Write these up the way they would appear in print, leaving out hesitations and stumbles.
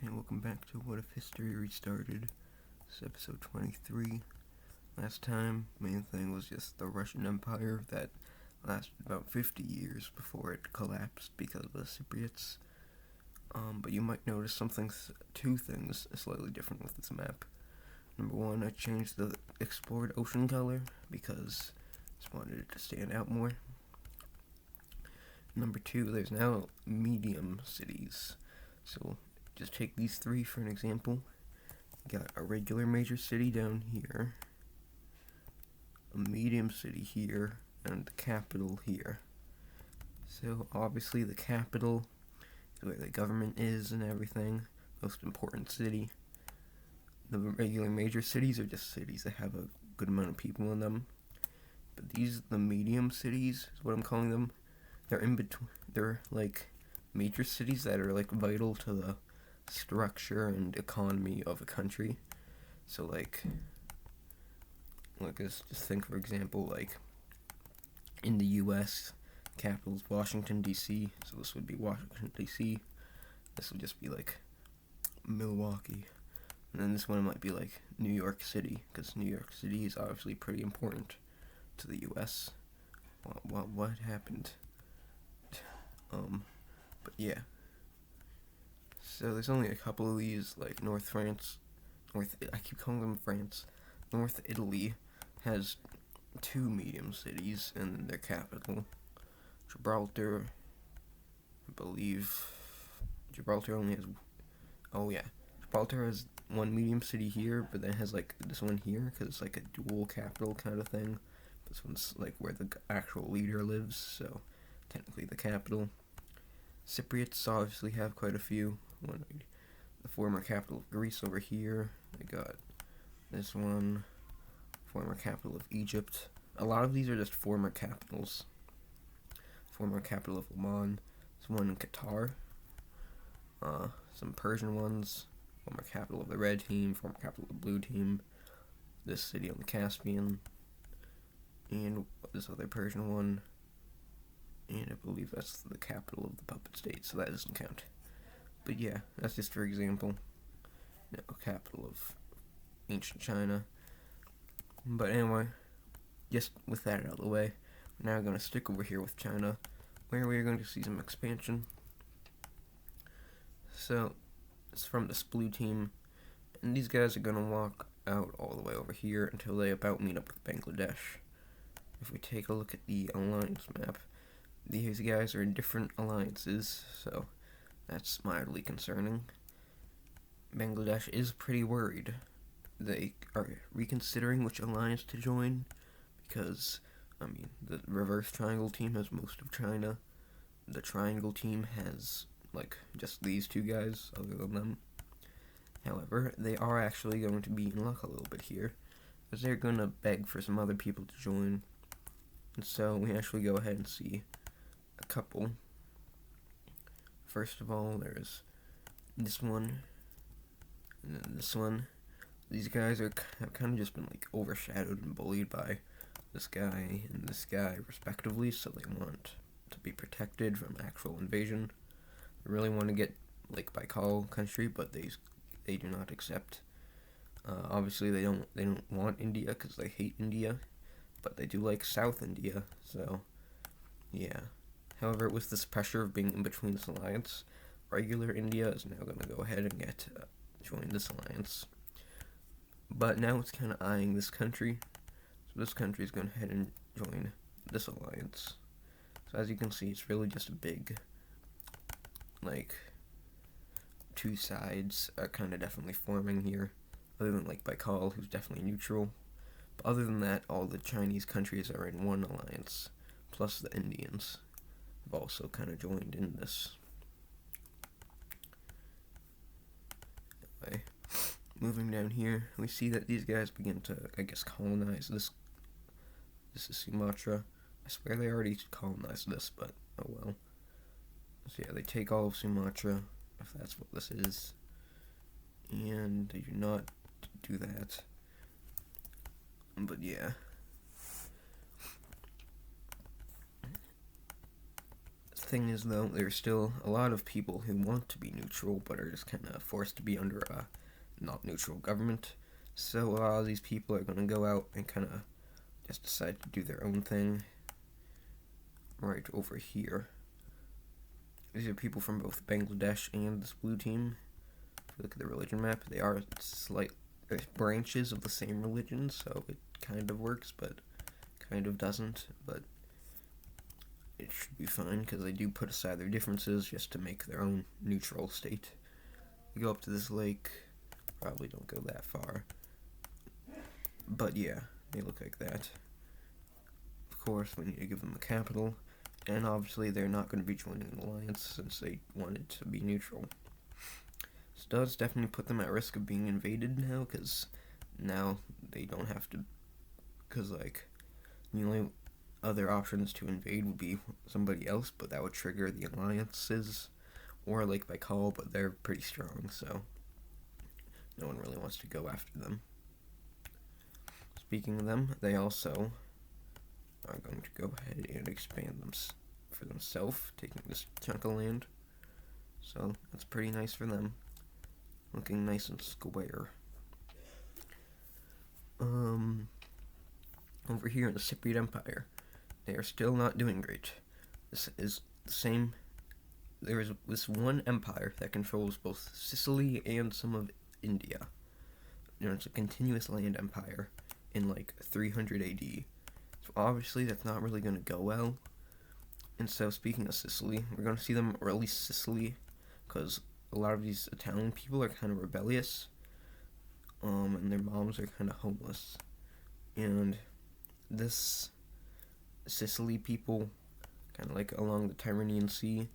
Okay, welcome back to What If History Restarted. This is episode 23. Last time, main thing was just the Russian Empire that lasted about 50 years before it collapsed because of the Cypriots. But you might notice two things slightly different with this map. Number one, I changed the explored ocean color because I just wanted it to stand out more. Number two, there's now medium cities. So just take these three for an example. You got a regular major city down here, a medium city here, and the capital here. So obviously the capital is where the government is and everything, most important city. The regular major cities are just cities that have a good amount of people in them. But the medium cities is what I'm calling them. They're in between. They're like major cities that are like vital to the structure and economy of a country. So just think for example, like in the U.S., capital is Washington D.C. So this would be Washington D.C. This would just be like Milwaukee, and then this one might be like New York City, because New York City is obviously pretty important to the U.S. What happened? But yeah. So there's only a couple of these, like I keep calling them France. North Italy has two medium cities and their capital. Gibraltar, I believe, Gibraltar has one medium city here, but then it has like this one here, because it's like a dual capital kind of thing. This one's like where the actual leader lives, so technically the capital. Cypriots obviously have quite a few. The former capital of Greece over here. I got this one, former capital of Egypt. A lot of these are just former capitals. Former capital of Oman. There's one in Qatar. Some Persian ones. Former capital of the red team. Former capital of the blue team. This city on the Caspian. And this other Persian one. And I believe that's the capital of the puppet state, so that doesn't count. But yeah, that's just for example. Capital of ancient China. But anyway, just with that out of the way, we're now going to stick over here with China, where we're going to see some expansion. So, it's from this blue team, and these guys are going to walk out all the way over here until they about meet up with Bangladesh. If we take a look at the alliance map, these guys are in different alliances, so that's mildly concerning. Bangladesh is pretty worried. They are reconsidering which alliance to join, because, the reverse triangle team has most of China. The triangle team has, just these two guys, other than them. However, they are actually going to be in luck a little bit here, because they're going to beg for some other people to join. And so we actually go ahead and see a couple. First of all, there's this one, and then this one. These guys have kind of just been overshadowed and bullied by this guy and this guy respectively, so they want to be protected from actual invasion. They really want to get Baikal country, but they do not accept. Obviously, they don't want India because they hate India, but they do like South India. So yeah. However, with this pressure of being in between this alliance, regular India is now going to go ahead and join this alliance. But now it's kind of eyeing this country. So this country is going to head and join this alliance. So as you can see, it's really just a big, two sides are kind of definitely forming here. Other than Baikal, who's definitely neutral. But other than that, all the Chinese countries are in one alliance, plus the Indians have also kind of joined in this. Anyway, moving down here, we see that these guys begin to, colonize this. This is Sumatra. I swear they already colonized this, but oh well. So yeah, they take all of Sumatra, if that's what this is. And they do not do that. But yeah. thing is, though, there's still a lot of people who want to be neutral, but are just kind of forced to be under a not neutral government. So a lot of these people are going to go out and kind of just decide to do their own thing. Right over here. These are people from both Bangladesh and this blue team. If you look at the religion map, they are slight branches of the same religion, so it kind of works, but kind of doesn't. But it should be fine, because they do put aside their differences just to make their own neutral state. You go up to this lake, probably don't go that far. But yeah, they look like that. Of course, we need to give them a capital, and obviously they're not going to be joining an alliance since they wanted to be neutral. This does definitely put them at risk of being invaded now, because now they don't have to, because like, the only other options to invade would be somebody else, but that would trigger the alliances, or like by call, but they're pretty strong, so no one really wants to go after them. Speaking of them, they also are going to go ahead and expand them for themselves, taking this chunk of land. So that's pretty nice for them. Looking nice and square. Over here in the Cypriot Empire, they are still not doing great. This is the same. There is this one empire that controls both Sicily and some of India. You know, it's a continuous land empire in like 300 AD. So obviously that's not really going to go well. And so speaking of Sicily, we're going to see them release Sicily, because a lot of these Italian people are kind of rebellious, and their moms are kind of homeless. And this Sicily people, kind of like along the Tyrrhenian Sea,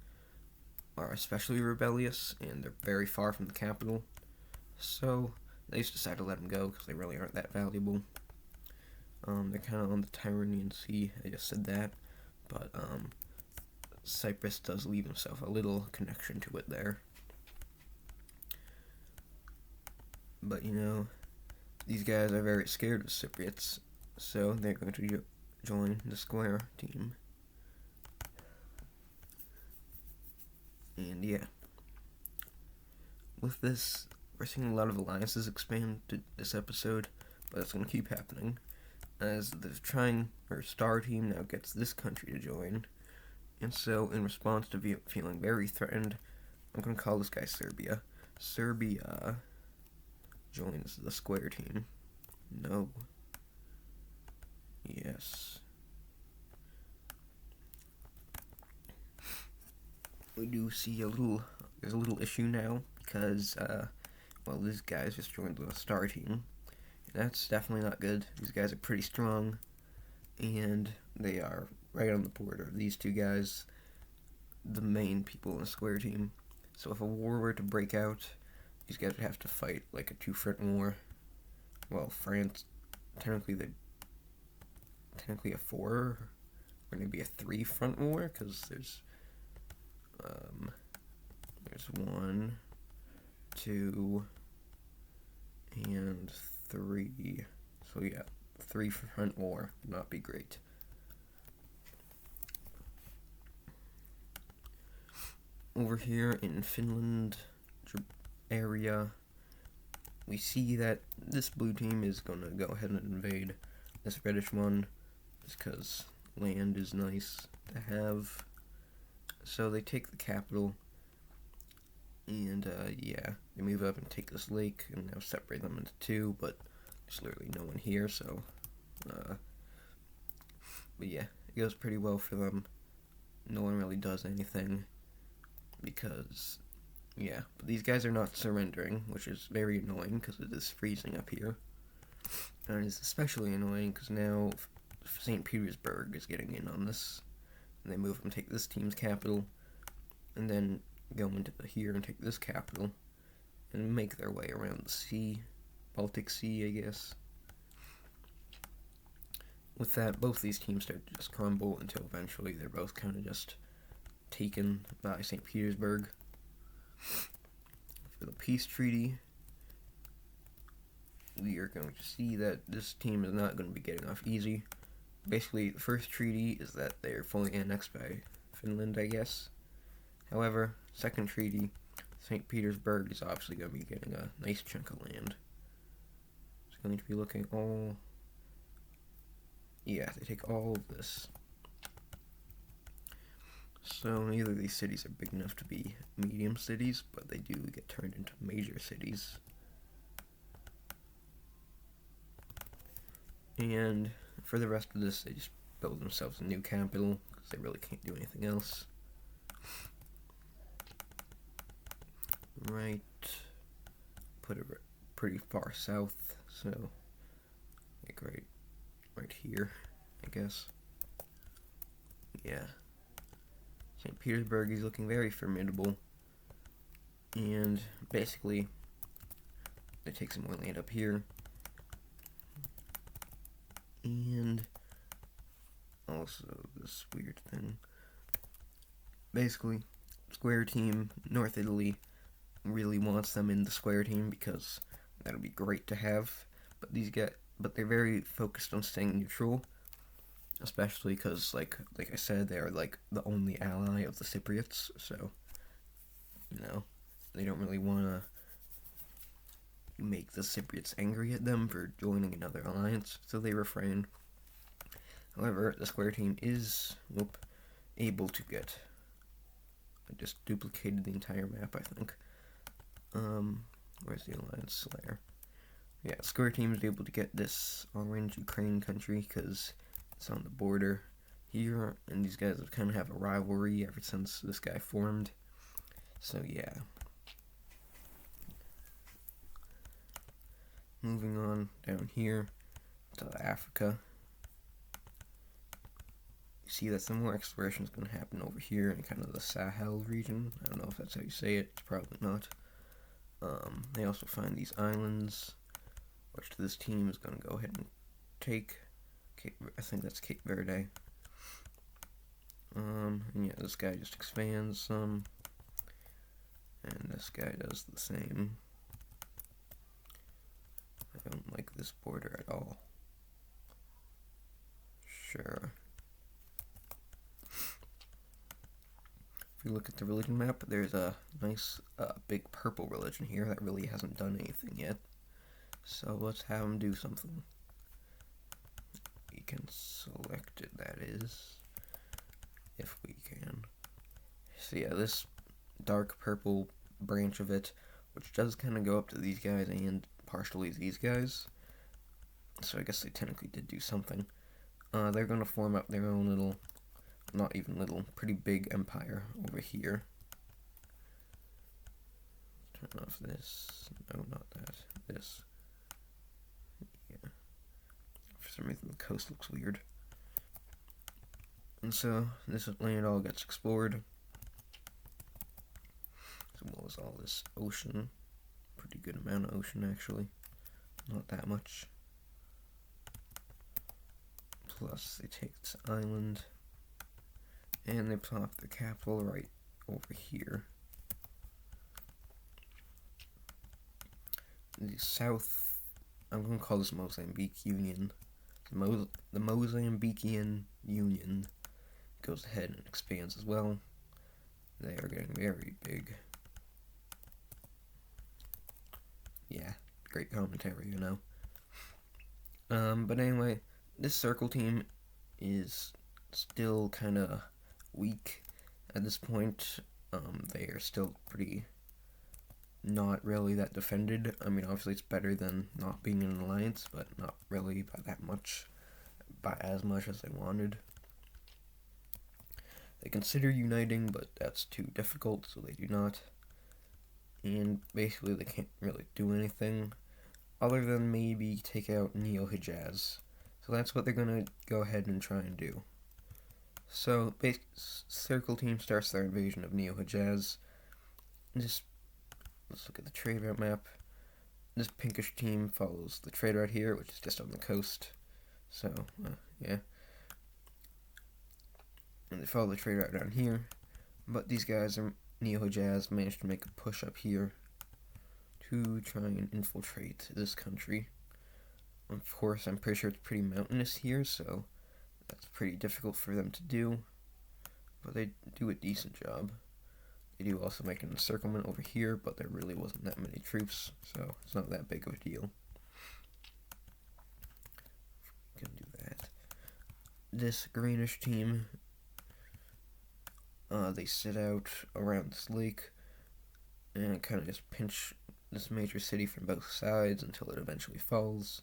are especially rebellious, and they're very far from the capital. So they just decided to let them go, because they really aren't that valuable. They're kind of on the Tyrrhenian Sea, I just said that, but Cyprus does leave himself a little connection to it there. But you know, these guys are very scared of Cypriots, so they're going to join the square team. And yeah, with this, we're seeing a lot of alliances expand to this episode, but it's going to keep happening, as the star team now gets this country to join. And so, in response to feeling very threatened, I'm going to call this guy Serbia. Serbia joins the square team. No. Yes. We do see there's a little issue now, because, these guys just joined the star team. That's definitely not good. These guys are pretty strong, and they are right on the border. These two guys, the main people in the square team. So if a war were to break out, these guys would have to fight like a two-front war. Well, France, technically a four, or maybe a three-front war, because there's 1, 2, and 3. So yeah, 3-front war would not be great. Over here in Finland area, we see that this blue team is going to go ahead and invade this reddish one, just because land is nice to have. So they take the capital, and they move up and take this lake, and now separate them into two, but there's literally no one here, so, but yeah, it goes pretty well for them. No one really does anything, because, but these guys are not surrendering, which is very annoying, because it is freezing up here, and it's especially annoying, because now St. Petersburg is getting in on this, and they move and take this team's capital, and then go into here and take this capital, and make their way around the sea, Baltic Sea, I guess. With that, both these teams start to just crumble until eventually they're both kind of just taken by St. Petersburg. For the peace treaty, we are going to see that this team is not going to be getting off easy. Basically, the first treaty is that they're fully annexed by Finland, I guess. However, second treaty, St. Petersburg is obviously going to be getting a nice chunk of land. It's going to be looking all... Yeah, they take all of this. So neither of these cities are big enough to be medium cities, but they do get turned into major cities. And for the rest of this, they just build themselves a new capital, because they really can't do anything else. Right, put it pretty far south, so like right here, I guess. Yeah. St. Petersburg is looking very formidable, and basically they take some more land up here, and also this weird thing. Basically, Square Team, North Italy, really wants them in the Square Team because that'll be great to have, but they're very focused on staying neutral. Especially because, like I said, they're like the only ally of the Cypriots, so they don't really want to make the Cypriots angry at them for joining another alliance, so they refrain. However, the Square Team is able to get. I just duplicated the entire map, I think. Where's the alliance slayer? Yeah, Square Team is able to get this orange Ukraine country because it's on the border here, and these guys kind of have a rivalry ever since this guy formed. So yeah. Moving on down here to Africa. You see that some more exploration is going to happen over here in kind of the Sahel region. I don't know if that's how you say it. It's probably not. They also find these islands, which this team is going to go ahead and take. I think that's Cape Verde. And yeah, this guy just expands some, and this guy does the same. I don't like this border at all. Sure. If you look at the religion map, there's a nice big purple religion here that really hasn't done anything yet. So let's have them do something. We can select it, that is, if we can. So yeah, this dark purple branch of it, which does kind of go up to these guys and partially these guys, so I guess they technically did do something. They're going to form up their own little, not even little, pretty big empire over here. Turn off this. No, not that. This. Yeah. For some reason the coast looks weird. And so this land all gets explored. As well as all this ocean. Pretty good amount of ocean actually. Not that much. Plus they take this island and they plop the capital right over here. The south, I'm going to call this Mozambique Union. The Mozambican Union goes ahead and expands as well. They are getting very big. Yeah, great commentary, you know. But anyway, this circle team is still kind of weak at this point. They are still pretty not really that defended. I mean, obviously it's better than not being in an alliance, but not really by that much, by as much as they wanted. They consider uniting, but that's too difficult, so they do not. And basically they can't really do anything other than maybe take out Neo-Hijaz. So that's what they're going to go ahead and try and do. So, Circle Team starts their invasion of Neo-Hijaz. Let's look at the trade route map. This pinkish team follows the trade route here, which is just on the coast. So, yeah. And they follow the trade route down here. But these guys, Neo-Hijaz, managed to make a push up here to try and infiltrate this country. Of course, I'm pretty sure it's pretty mountainous here, so that's pretty difficult for them to do. but they do a decent job. They do also make an encirclement over here, but there really wasn't that many troops, so it's not that big of a deal. Can do that. This greenish team, they sit out around this lake and kind of just pinch this major city from both sides until it eventually falls.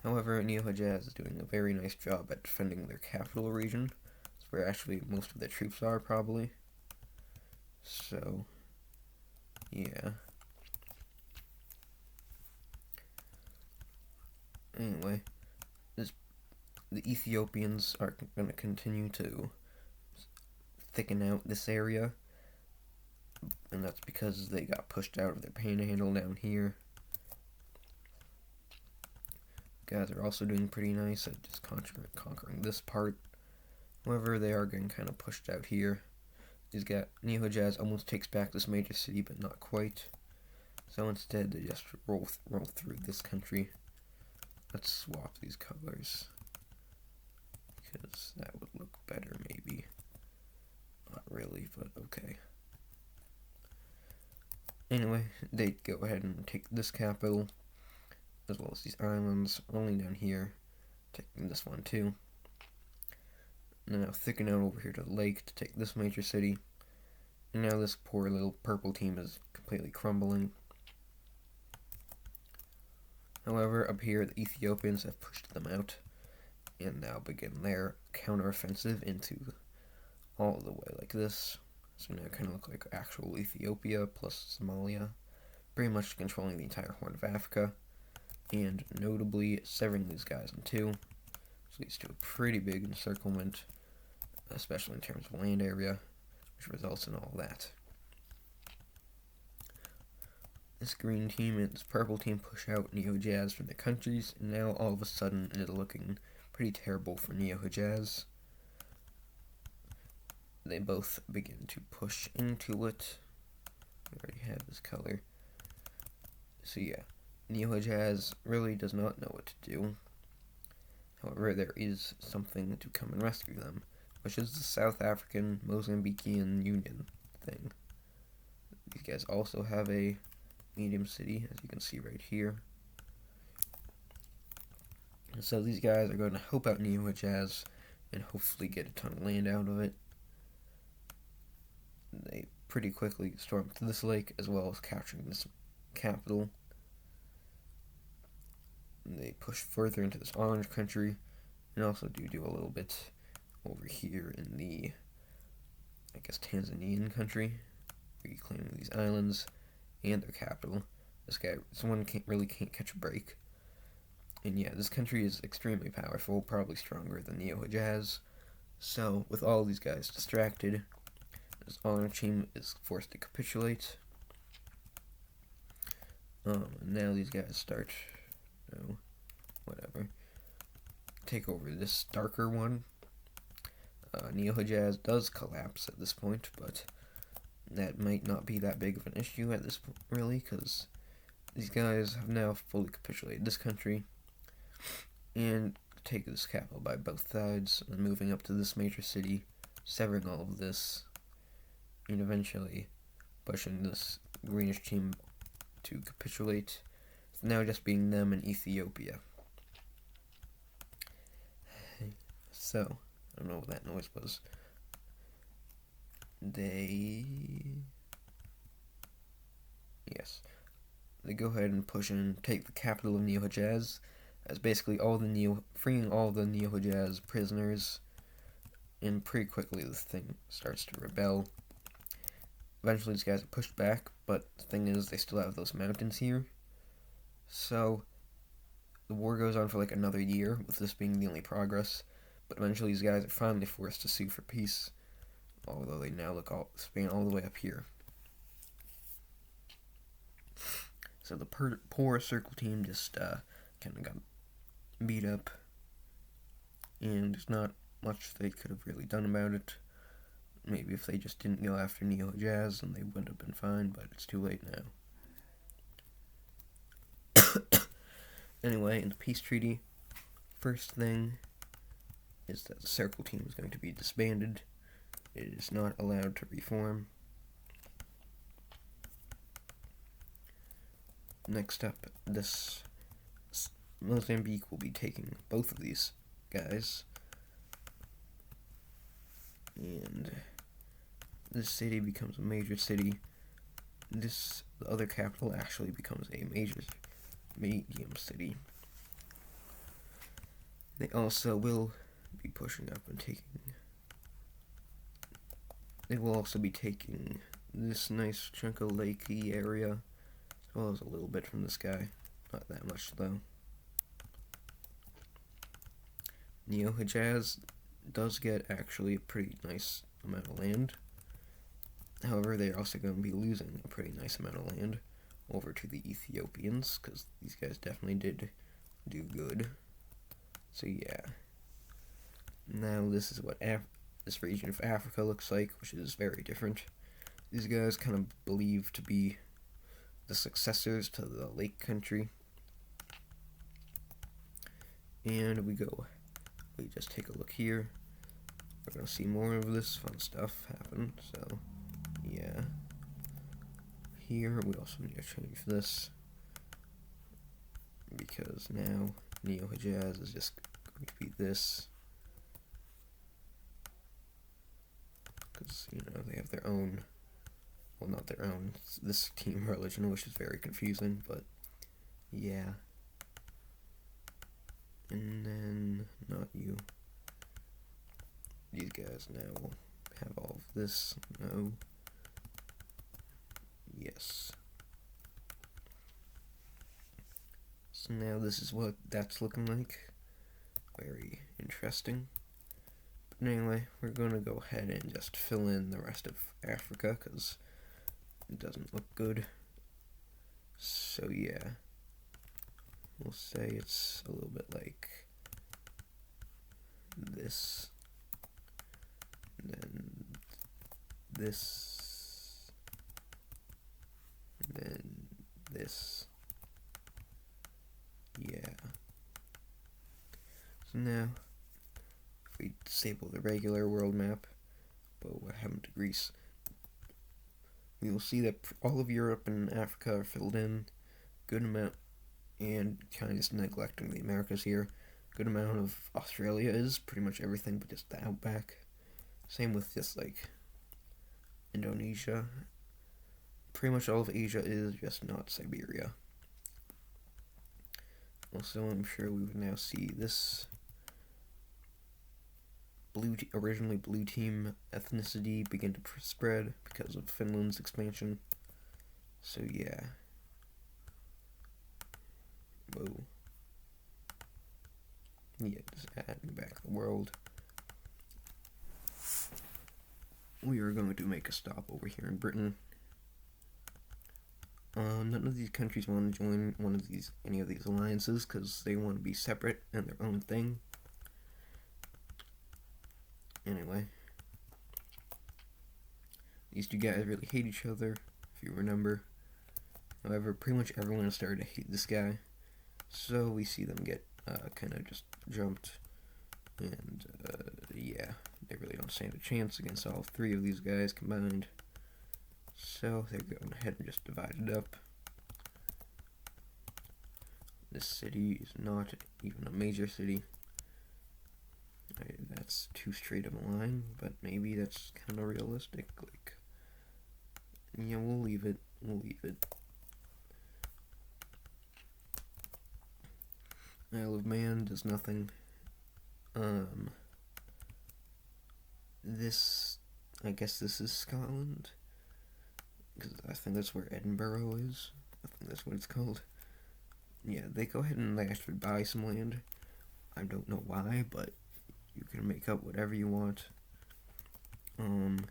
However, Neo-Hejaz is doing a very nice job at defending their capital region. It's where actually most of their troops are, probably. So, yeah. Anyway, the Ethiopians are going to continue to thicken out this area, and that's because they got pushed out of their panhandle down here. Guys are also doing pretty nice at just conquering this part. However, they are getting kind of pushed out here. Neo-Hejaz almost takes back this major city, but not quite. So instead, they just roll through this country. Let's swap these colors, because that would look better, maybe. Not really, but okay. Anyway, they go ahead and take this capital, as well as these islands, only down here, taking this one too. And now thicken out over here to the lake to take this major city. And now this poor little purple team is completely crumbling. However, up here the Ethiopians have pushed them out, and now begin their counteroffensive into all the way like this. So now it kind of look like actual Ethiopia plus Somalia, pretty much controlling the entire Horn of Africa, and notably severing these guys in two. This leads to a pretty big encirclement, especially in terms of land area, which results in all that. This green team and this purple team push out Neo-Hejaz from their countries, and now all of a sudden it is looking pretty terrible for Neo-Hejaz. They both begin to push into it. We already have this color. So yeah, Neo-Hejaz really does not know what to do. However, there is something to come and rescue them, which is the South African Mozambican Union thing. These guys also have a medium city, as you can see right here. And so these guys are going to help out Neo-Hejaz and hopefully get a ton of land out of it. They pretty quickly storm to this lake, as well as capturing this capital. And they push further into this orange country, and also do a little bit over here in the, I guess, Tanzanian country, reclaiming these islands and their capital. Someone can't catch a break. And yeah, this country is extremely powerful, probably stronger than Neo-Hejaz. So, with all these guys distracted, this orange team is forced to capitulate. And now these guys start, take over this darker one. Neo-Hejaz does collapse at this point, but that might not be that big of an issue at this point, really, because these guys have now fully capitulated this country and take this capital by both sides, and moving up to this major city, severing all of this, and eventually pushing this greenish team to capitulate, now just being them and Ethiopia. So, I don't know what that noise was. They go ahead and push in and take the capital of Neo-Hejaz, as basically freeing all the Neo-Hejaz prisoners, and pretty quickly this thing starts to rebel. Eventually these guys are pushed back, but the thing is, they still have those mountains here, so the war goes on for like another year, with this being the only progress, but eventually these guys are finally forced to sue for peace, although they now span all the way up here. So the poor circle team just kind of got beat up, and there's not much they could have really done about it. Maybe if they just didn't go after Neo-Hejaz, then they would have been fine, but it's too late now. Anyway, in the peace treaty, first thing is that the circle team is going to be disbanded, it is not allowed to reform. Next up, this Mozambique will be taking both of these guys, and this city becomes a major city. The other capital actually becomes a medium city. They also will be pushing up and taking. They will also be taking this nice chunk of lakey area, as well as a little bit from this guy. Not that much though. Neo-Hejaz does get actually a pretty nice amount of land. However, they're also going to be losing a pretty nice amount of land over to the Ethiopians, because these guys definitely did do good. So yeah. Now this is what this region of Africa looks like, which is very different. These guys kind of believed to be the successors to the Lake Country. And we just take a look here. We're going to see more of this fun stuff happen, so yeah. Here we also need to change this, because now Neo-Hejaz is just going to be this, because, you know, they have their own, well, not their own, this team religion, which is very confusing, but yeah. And then, not you. These guys now will have all of this. No. Yes. So now this is what that's looking like. Very interesting. But anyway, we're going to go ahead and just fill in the rest of Africa, because it doesn't look good. So yeah. We'll say it's a little bit like this, and then this, and then this. Yeah. So now, if we disable the regular world map, but what happened to Greece, we will see that all of Europe and Africa are filled in, good amount. And kind of just neglecting the Americas here. Good amount of Australia is pretty much everything but just the outback. Same with just like Indonesia. Pretty much all of Asia is just not Siberia. Also, I'm sure we would now see this originally blue team ethnicity begin to spread because of Finland's expansion. So yeah. Whoa. Yeah, just adding back the world. We are going to make a stop over here in Britain. None of these countries want to join any of these alliances, because they want to be separate and their own thing. Anyway. These two guys really hate each other, if you remember. However, pretty much everyone started to hate this guy. So we see them get kind of just jumped, and yeah, they really don't stand a chance against all three of these guys combined. So they're going ahead and just divide it up. This city is not even a major city. That's too straight of a line, but maybe that's kind of realistic. Like, yeah, we'll leave it. Isle of Man does nothing. I guess this is Scotland, because I think that's where Edinburgh is. I think that's what it's called. Yeah, they go ahead and they actually buy some land. I don't know why, but you can make up whatever you want. And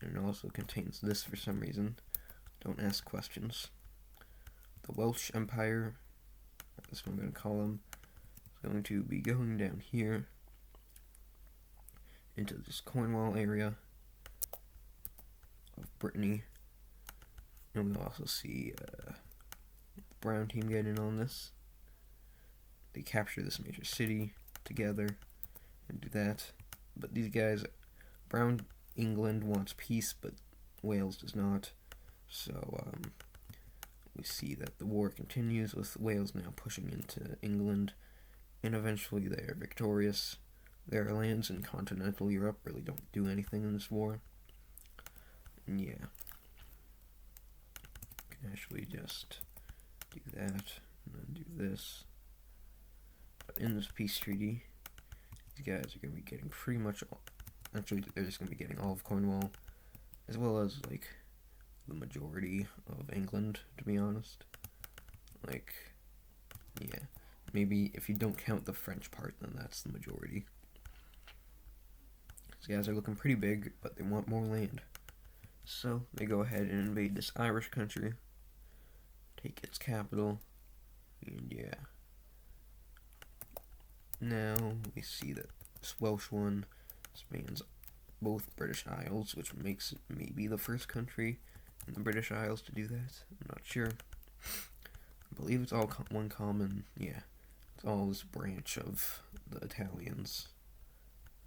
it also contains this for some reason. Don't ask questions. The Welsh Empire, that's what I'm going to call them, is going to be going down here into this Cornwall area of Brittany. And we'll also see Brown team get in on this. They capture this major city together and do that. But these guys, Brown England wants peace, but Wales does not. So we see that the war continues, with Wales now pushing into England, and eventually they are victorious. Their lands in continental Europe really don't do anything in this war. And yeah, you can actually just do that, and then do this. But in this peace treaty, these guys are going to be getting pretty much all, actually they're just going to be getting all of Cornwall, as well as, like, the majority of England, to be honest. Like, yeah, maybe if you don't count the French part, then that's the majority. These guys are looking pretty big, but they want more land. So they go ahead and invade this Irish country, take its capital, and yeah. Now we see that this Welsh one spans both British Isles, which makes it maybe the first country in the British Isles to do that. I'm not sure. I believe it's all one common, yeah. It's all this branch of the Italians,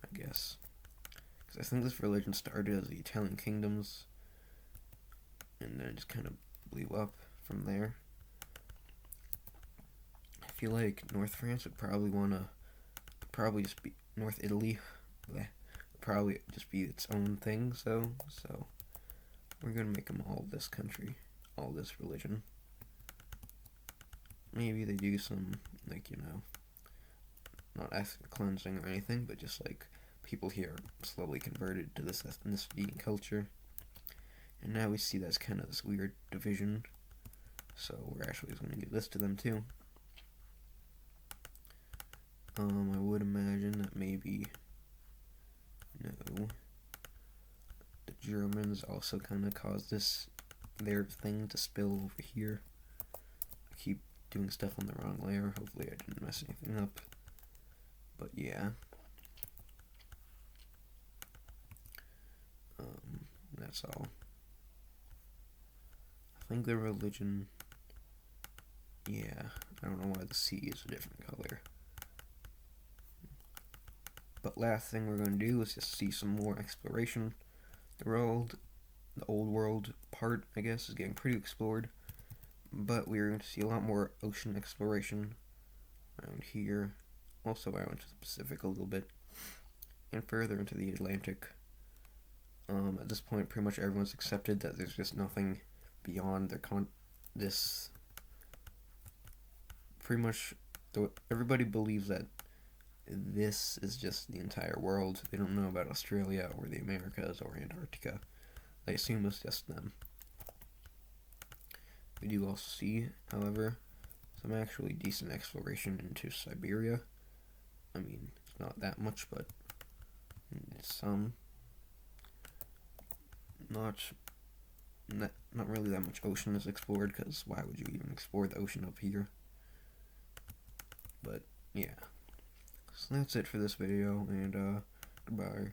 I guess. Because I think this religion started as the Italian kingdoms, and then it just kind of blew up from there. I feel like North France would probably just be North Italy. Bleh, would probably just be its own thing. So we're gonna make them all this country, all this religion. Maybe they do some, like, not ethnic cleansing or anything, but just like people here slowly converted to this ethnicity and culture. And now we see that's kind of this weird division. So we're actually just going to give this to them too. I would imagine that maybe, the Germans also kind of caused their thing to spill over here. I keep doing stuff on the wrong layer. Hopefully I didn't mess anything up. But yeah. That's all. I think the religion, yeah, I don't know why the sea is a different color. But last thing we're going to do is just see some more exploration. The old world part, I guess, is getting pretty explored. But we're going to see a lot more ocean exploration around here. Also out into the Pacific a little bit. And further into the Atlantic. At this point, pretty much everyone's accepted that there's just nothing beyond this. Pretty much, everybody believes that this is just the entire world. They don't know about Australia or the Americas or Antarctica. They assume it's just them. We do also see, however, some actually decent exploration into Siberia. I mean, it's not that much, but it's some. Not really that much ocean is explored, because why would you even explore the ocean up here? But yeah, so that's it for this video, and goodbye.